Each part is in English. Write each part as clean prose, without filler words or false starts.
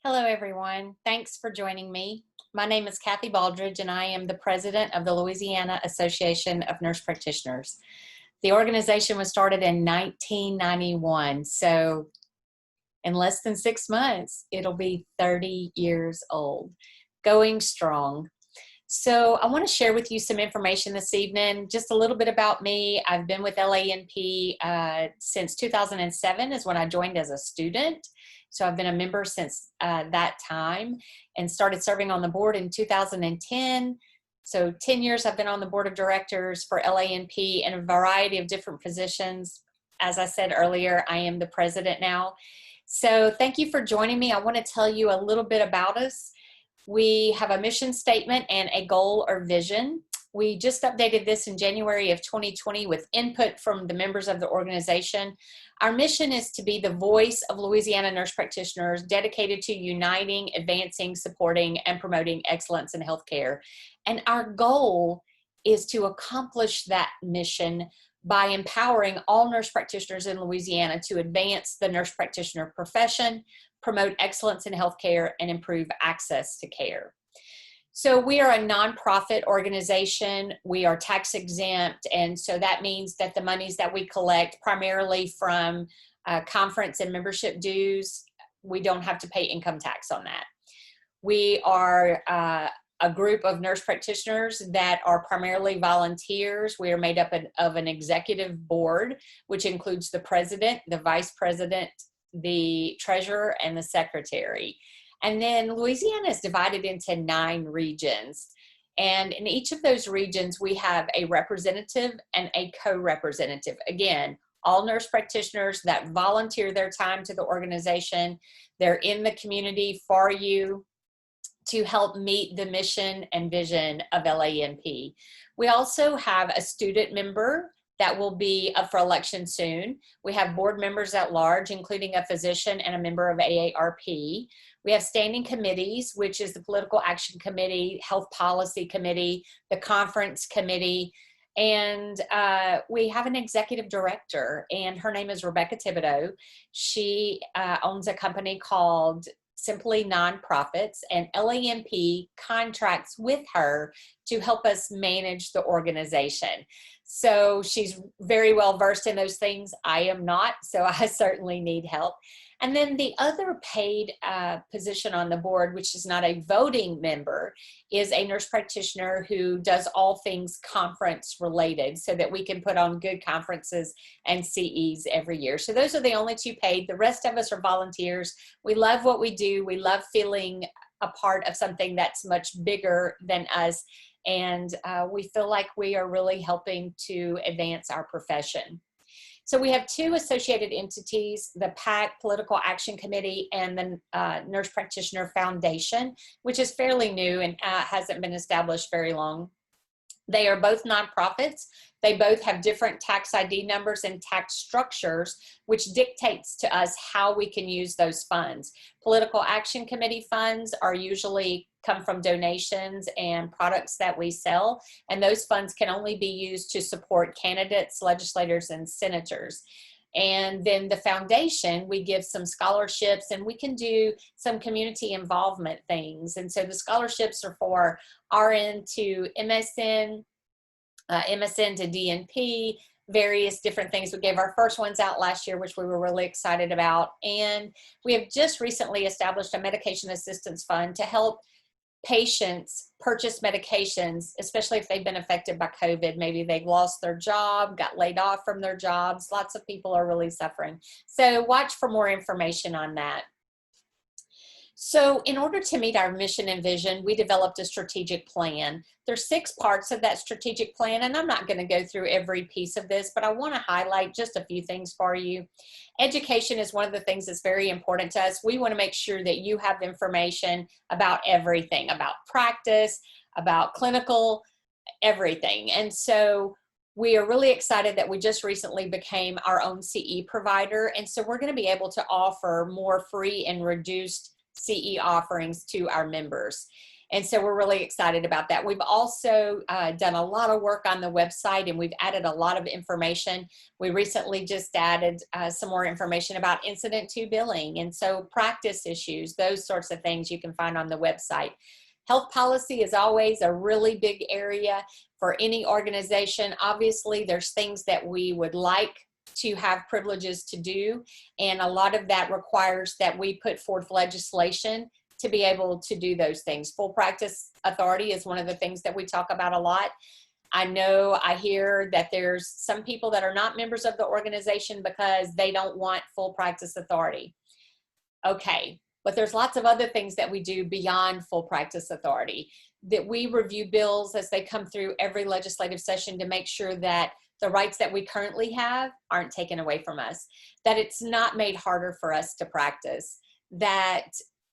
Hello, everyone. Thanks for joining me. My name is Kathy Baldridge, and I am the president of the Louisiana Association of Nurse Practitioners. The organization was started in 1991, so in less than 6 months, it'll be 30 years old, going strong. So I want to share with you some information this evening, just a little bit about me. I've been with LANP since 2007 is when I joined as a student. So I've been a member since that time and started serving on the board in 2010. So 10 years I've been on the board of directors for LANP in a variety of different positions. As I said earlier, I am the president now. So thank you for joining me. I want to tell you a little bit about us. We have a mission statement and a goal or vision. We just updated this in January of 2020 with input from the members of the organization. Our mission is to be the voice of Louisiana nurse practitioners dedicated to uniting, advancing, supporting, and promoting excellence in healthcare. And our goal is to accomplish that mission by empowering all nurse practitioners in Louisiana to advance the nurse practitioner profession, promote excellence in healthcare, and improve access to care. So we are a nonprofit organization. We are tax exempt, and so that means that the monies that we collect primarily from conference and membership dues, we don't have to pay income tax on that. We are a group of nurse practitioners that are primarily volunteers. We are made up of an executive board, which includes the president, the vice president, the treasurer, and the secretary. And then Louisiana is divided into 9 regions. And in each of those regions, we have a representative and a co-representative. Again, all nurse practitioners that volunteer their time to the organization. They're in the community for you to help meet the mission and vision of LANP. We also have a student member that will be up for election soon. We have board members at large, including a physician and a member of AARP. We have standing committees, which is the Political Action Committee, Health Policy Committee, the Conference Committee, and we have an executive director, and her name is Rebecca Thibodeau. She owns a company called Simply Nonprofits, and LANP contracts with her to help us manage the organization. So she's very well versed in those things. I am not, so I certainly need help. And then the other paid position on the board, which is not a voting member, is a nurse practitioner who does all things conference related so that we can put on good conferences and CEs every year. So those are the only 2 paid. The rest of us are volunteers. We love what we do. We love feeling a part of something that's much bigger than us. And we feel like we are really helping to advance our profession. So we have 2 associated entities, the PAC, Political Action Committee, and the Nurse Practitioner Foundation, which is fairly new and hasn't been established very long. They are both nonprofits. They both have different tax ID numbers and tax structures, which dictates to us how we can use those funds. Political Action Committee funds are usually come from donations and products that we sell, and those funds can only be used to support candidates, legislators, and senators. And then the foundation, we give some scholarships, and we can do some community involvement things. And so the scholarships are for RN to MSN, MSN to DNP, various different things. We gave our first ones out last year, which we were really excited about. And we have just recently established a medication assistance fund to help patients purchase medications, especially if they've been affected by COVID. Maybe they've lost their job, got laid off from their jobs. Lots of people are really suffering. So watch for more information on that. So in order to meet our mission and vision, we developed a strategic plan. There's 6 parts of that strategic plan, and I'm not going to go through every piece of this, but I want to highlight just a few things for you. Education is one of the things that's very important to us. We want to make sure that you have information about everything, about practice, about clinical, everything. And so we are really excited that we just recently became our own CE provider. And so we're going to be able to offer more free and reduced CE offerings to our members. And so we're really excited about that. We've also done a lot of work on the website, and we've added a lot of information. We recently just added some more information about incident to billing, and so practice issues, those sorts of things you can find on the website. Health policy is always a really big area for any organization. Obviously, there's things that we would like to have privileges to do, and a lot of that requires that we put forth legislation to be able to do those things. Full practice authority is one of the things that we talk about a lot. I hear that there's some people that are not members of the organization because they don't want full practice authority. Okay, but there's lots of other things that we do beyond full practice authority, that we review bills as they come through every legislative session to make sure that the rights that we currently have aren't taken away from us, that it's not made harder for us to practice, that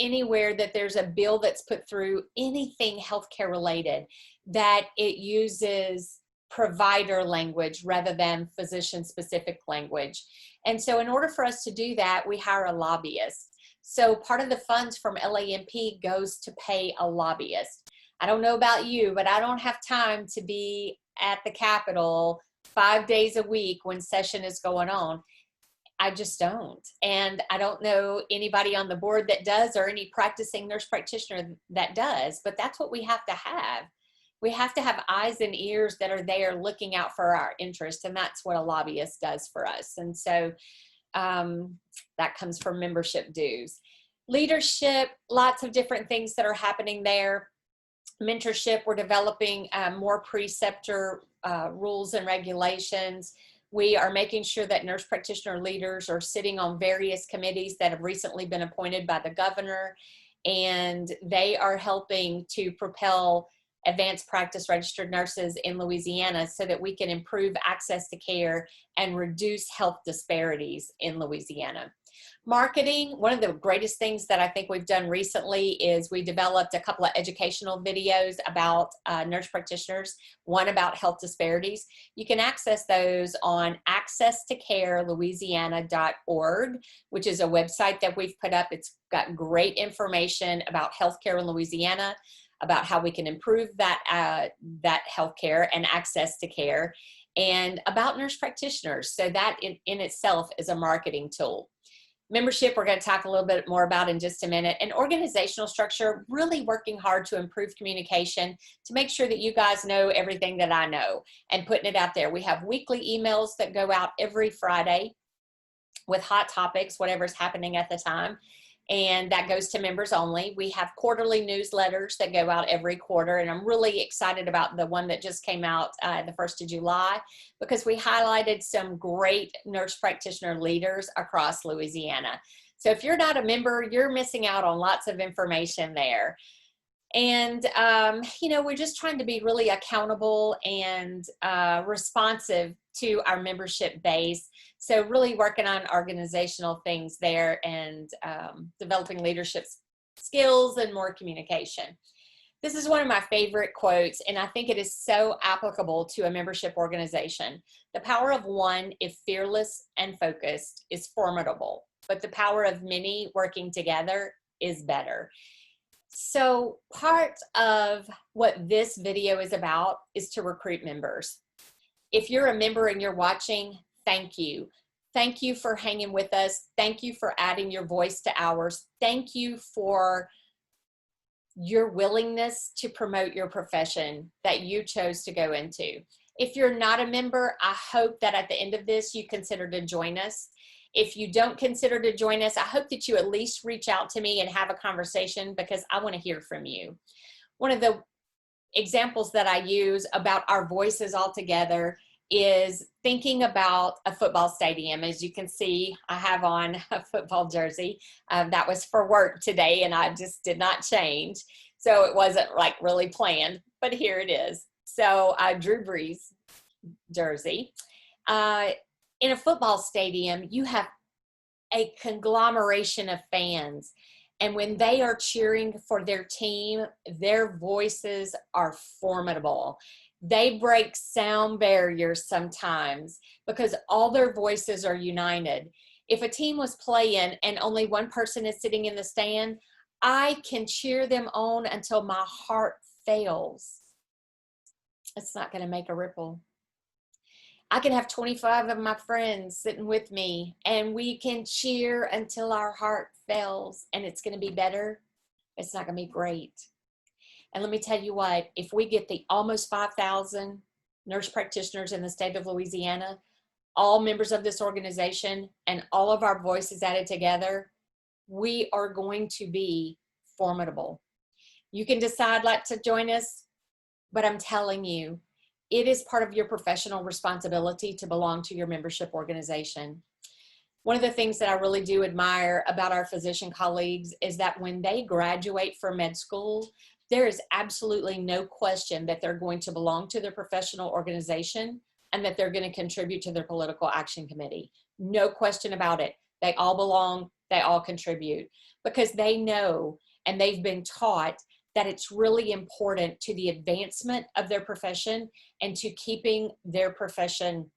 anywhere that there's a bill that's put through, anything healthcare related, that it uses provider language rather than physician specific language. And so in order for us to do that, we hire a lobbyist. So part of the funds from LANP goes to pay a lobbyist. I don't know about you, but I don't have time to be at the Capitol 5 days a week when session is going on. I just don't. And I don't know anybody on the board that does, or any practicing nurse practitioner that does, but that's what we have to have. We have to have eyes and ears that are there looking out for our interests, and that's what a lobbyist does for us. And so that comes from membership dues. Leadership, lots of different things that are happening there. Mentorship, we're developing more preceptor rules and regulations. We are making sure that nurse practitioner leaders are sitting on various committees that have recently been appointed by the governor, and they are helping to propel advanced practice registered nurses in Louisiana so that we can improve access to care and reduce health disparities in Louisiana. Marketing, one of the greatest things that I think we've done recently is we developed a couple of educational videos about nurse practitioners, one about health disparities. You can access those on accesstocarelouisiana.org, which is a website that we've put up. It's got great information about healthcare in Louisiana, about how we can improve that healthcare and access to care, and about nurse practitioners. So that in itself is a marketing tool. Membership, we're going to talk a little bit more about in just a minute. And organizational structure, really working hard to improve communication to make sure that you guys know everything that I know and putting it out there. We have weekly emails that go out every Friday with hot topics, whatever's happening at the time. And that goes to members only. We have quarterly newsletters that go out every quarter, and I'm really excited about the one that just came out the 1st of July, because we highlighted some great nurse practitioner leaders across Louisiana. So if you're not a member, you're missing out on lots of information there. And, we're just trying to be really accountable and responsive to our membership base. So really working on organizational things there, and developing leadership skills and more communication. This is one of my favorite quotes, and I think it is so applicable to a membership organization. The power of one, if fearless and focused, is formidable, but the power of many working together is better. So part of what this video is about is to recruit members. If you're a member and you're watching, thank you. Thank you for hanging with us. Thank you for adding your voice to ours. Thank you for your willingness to promote your profession that you chose to go into. If you're not a member, I hope that at the end of this, you consider to join us. If you don't consider to join us, I hope that you at least reach out to me and have a conversation, because I want to hear from you. One of the examples that I use about our voices all together is thinking about a football stadium. As you can see, I have on a football jersey. That was for work today, and I just did not change. So it wasn't like really planned, but here it is. So Drew Brees jersey. In a football stadium, you have a conglomeration of fans. And when they are cheering for their team, their voices are formidable. They break sound barriers sometimes because all their voices are united. If a team was playing and only one person is sitting in the stand, I can cheer them on until my heart fails. It's not going to make a ripple. I can have 25 of my friends sitting with me and we can cheer until our heart fails, and it's going to be better. It's not going to be great. And let me tell you what, if we get the almost 5,000 nurse practitioners in the state of Louisiana, all members of this organization, and all of our voices added together, we are going to be formidable. You can decide not to join us, but I'm telling you, it is part of your professional responsibility to belong to your membership organization. One of the things that I really do admire about our physician colleagues is that when they graduate from med school, there is absolutely no question that they're going to belong to their professional organization and that they're going to contribute to their political action committee. No question about it. They all belong, they all contribute, because they know and they've been taught that it's really important to the advancement of their profession and to keeping their profession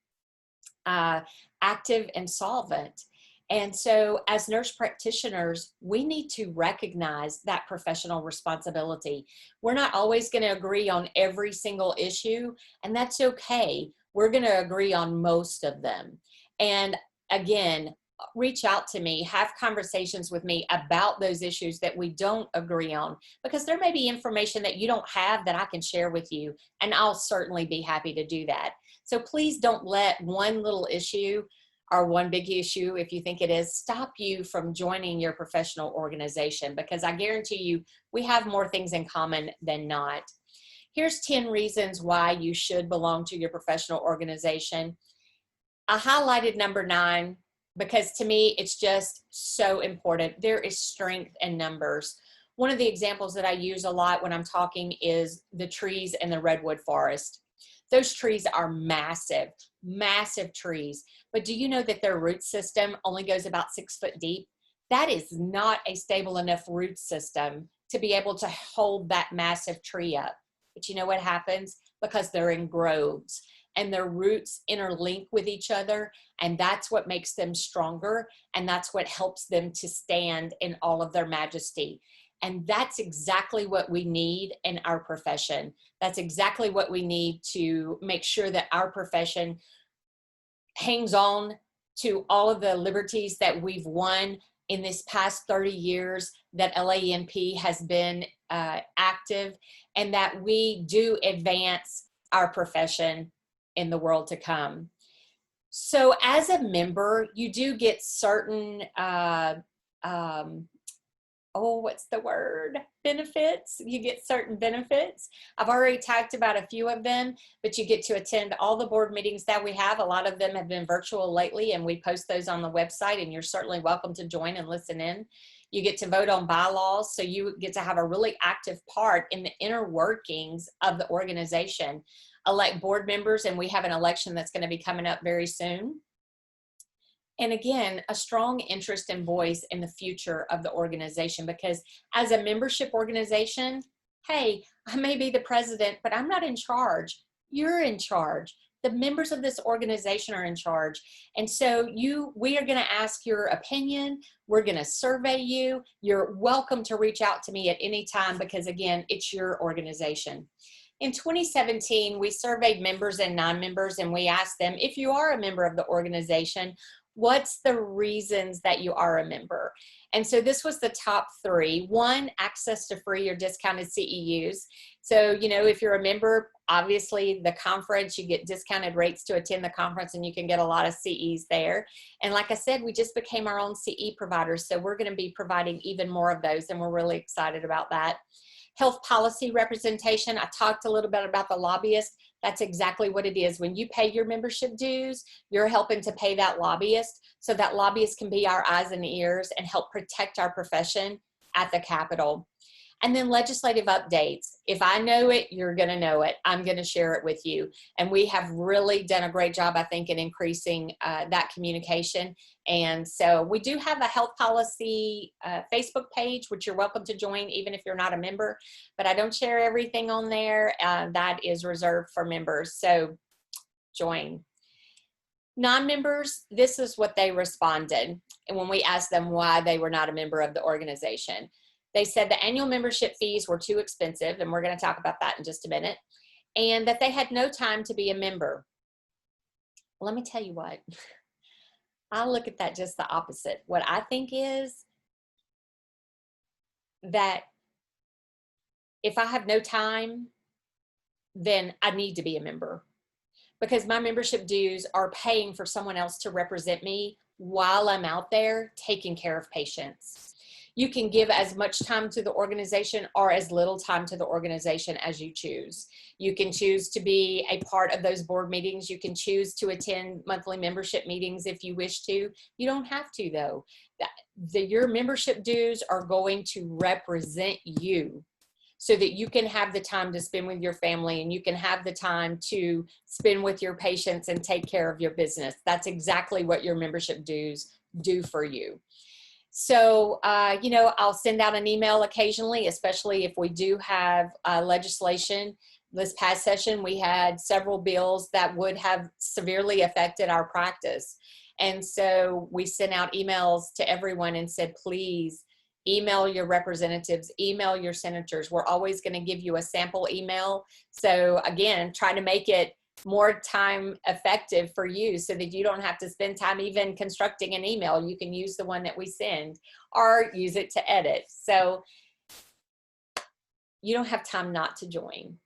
active and solvent. And so as nurse practitioners, we need to recognize that professional responsibility. We're not always going to agree on every single issue, and that's okay. We're going to agree on most of them. And again, reach out to me, have conversations with me about those issues that we don't agree on, because there may be information that you don't have that I can share with you, and I'll certainly be happy to do that. So please don't let one little issue or one big issue, if you think it is, stop you from joining your professional organization, because I guarantee you we have more things in common than not. Here's 10 reasons why you should belong to your professional organization. I highlighted number 9 because to me it's just so important. There is strength in numbers. One of the examples that I use a lot when I'm talking is the trees in the redwood forest. Those trees are massive, massive trees. But do you know that their root system only goes about 6 foot deep? That is not a stable enough root system to be able to hold that massive tree up. But you know what happens? Because they're in groves and their roots interlink with each other, and that's what makes them stronger, and that's what helps them to stand in all of their majesty. And that's exactly what we need in our profession. That's exactly what we need to make sure that our profession hangs on to all of the liberties that we've won in this past 30 years that LANP has been active, and that we do advance our profession in the world to come. So as a member, you do get certain benefits. You get certain benefits. I've already talked about a few of them, but you get to attend all the board meetings that we have. A lot of them have been virtual lately, and we post those on the website, and you're certainly welcome to join and listen in. You get to vote on bylaws, so you get to have a really active part in the inner workings of the organization. Elect board members, and we have an election that's going to be coming up very soon. And again, a strong interest and voice in the future of the organization, because as a membership organization, hey, I may be the president, but I'm not in charge. You're in charge. The members of this organization are in charge. And so we are going to ask your opinion. We're going to survey you. You're welcome to reach out to me at any time, because again, it's your organization. In 2017, we surveyed members and non-members, and we asked them, if you are a member of the organization, what's the reasons that you are a member? And so this was the top 3. 1, access to free or discounted CEUs. So, you know, if you're a member, obviously the conference, you get discounted rates to attend the conference, and you can get a lot of CEs there. And like I said, we just became our own CE provider, so we're going to be providing even more of those, and we're really excited about that. Health policy representation. I talked a little bit about the lobbyist. That's exactly what it is. When you pay your membership dues, you're helping to pay that lobbyist, so that lobbyist can be our eyes and ears and help protect our profession at the Capitol. And then legislative updates. If I know it, you're going to know it. I'm going to share it with you. And we have really done a great job, I think, in increasing that communication. And so we do have a health policy Facebook page, which you're welcome to join even if you're not a member. But I don't share everything on there. That is reserved for members. So join. Non-members, this is what they responded. And when we asked them why they were not a member of the organization. They said the annual membership fees were too expensive, and we're going to talk about that in just a minute, and that they had no time to be a member. Let me tell you what, I look at that just the opposite. What I think is that if I have no time, then I need to be a member, because my membership dues are paying for someone else to represent me while I'm out there taking care of patients. You can give as much time to the organization or as little time to the organization as you choose. You can choose to be a part of those board meetings. You can choose to attend monthly membership meetings if you wish to. You don't have to, though. Your membership dues are going to represent you, so that you can have the time to spend with your family, and you can have the time to spend with your patients and take care of your business. That's exactly what your membership dues do for you. So, you know, I'll send out an email occasionally, especially if we do have legislation. This past session, we had several bills that would have severely affected our practice. And so we sent out emails to everyone and said, please, email your representatives, email your senators. We're always going to give you a sample email. So again, try to make it more time effective for you so that you don't have to spend time even constructing an email. You can use the one that we send or use it to edit. So you don't have time not to join.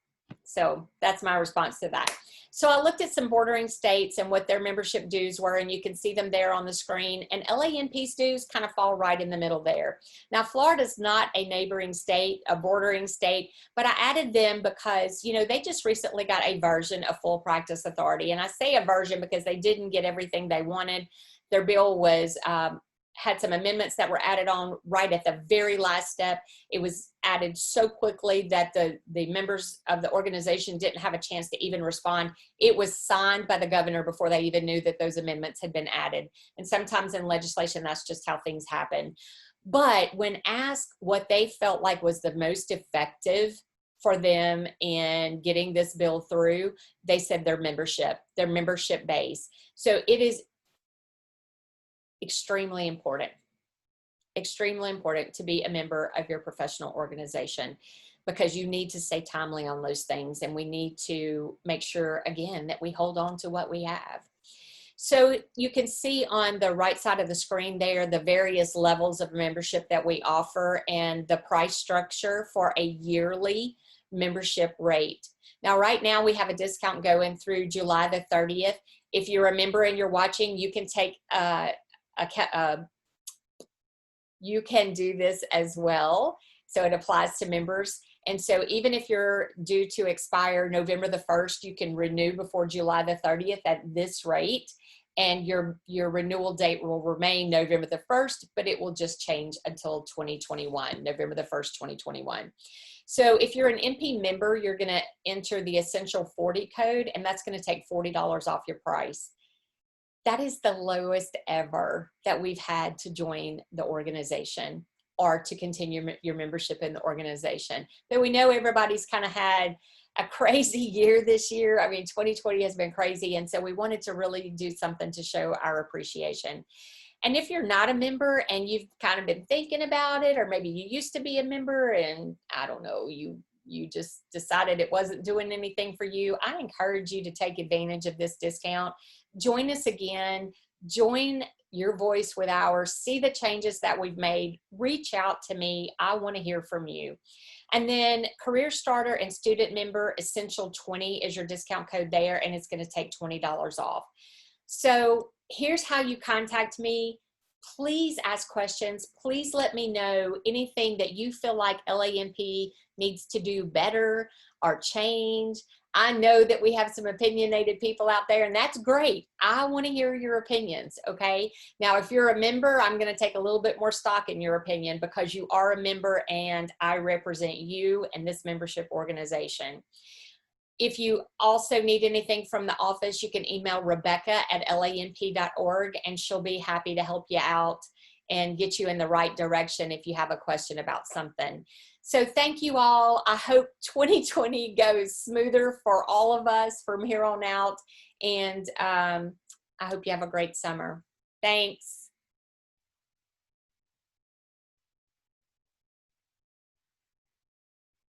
So that's my response to that. So I looked at some bordering states and what their membership dues were, and you can see them there on the screen. And LANP's dues kind of fall right in the middle there. Now, Florida's not a neighboring state, a bordering state, but I added them because, you know, they just recently got a version of full practice authority. And I say a version because they didn't get everything they wanted. Their bill was had some amendments that were added on right at the very last step. It was added so quickly that the members of the organization didn't have a chance to even respond. It was signed by the governor before they even knew that those amendments had been added. And sometimes in legislation, that's just how things happen. But when asked what they felt like was the most effective for them in getting this bill through, they said their membership base. So it is extremely important to be a member of your professional organization, because you need to stay timely on those things, and we need to make sure, again, that we hold on to what we have. So you can see on the right side of the screen there the various levels of membership that we offer and the price structure for a yearly membership rate. Now, right now we have a discount going through July the 30th. If you're a member and you're watching, you can take you can do this as well. So it applies to members. And so even if you're due to expire November the 1st, you can renew before July the 30th at this rate. And your renewal date will remain November the 1st, but it will just change until 2021, November the 1st, 2021. So if you're an NP member, you're going to enter the Essential 40 code, and that's going to take $40 off your price. That is the lowest ever that we've had to join the organization or to continue your membership in the organization. But we know everybody's kind of had a crazy year this year. I mean, 2020 has been crazy. And so we wanted to really do something to show our appreciation. And if you're not a member and you've kind of been thinking about it, or maybe you used to be a member and I don't know, you just decided it wasn't doing anything for you, I encourage you to take advantage of this discount. Join us again. Join your voice with ours. See the changes that we've made. Reach out to me. I want to hear from you. And then Career Starter and Student Member Essential 20 is your discount code there, and it's going to take $20 off. So here's how you contact me. Please ask questions. Please let me know anything that you feel like LANP needs to do better or change. I know that we have some opinionated people out there, and that's great. I want to hear your opinions, okay? Now, if you're a member, I'm going to take a little bit more stock in your opinion because you are a member and I represent you and this membership organization. If you also need anything from the office, you can email Rebecca at lanp.org, and she'll be happy to help you out and get you in the right direction if you have a question about something. So thank you all. I hope 2020 goes smoother for all of us from here on out. And I hope you have a great summer. Thanks.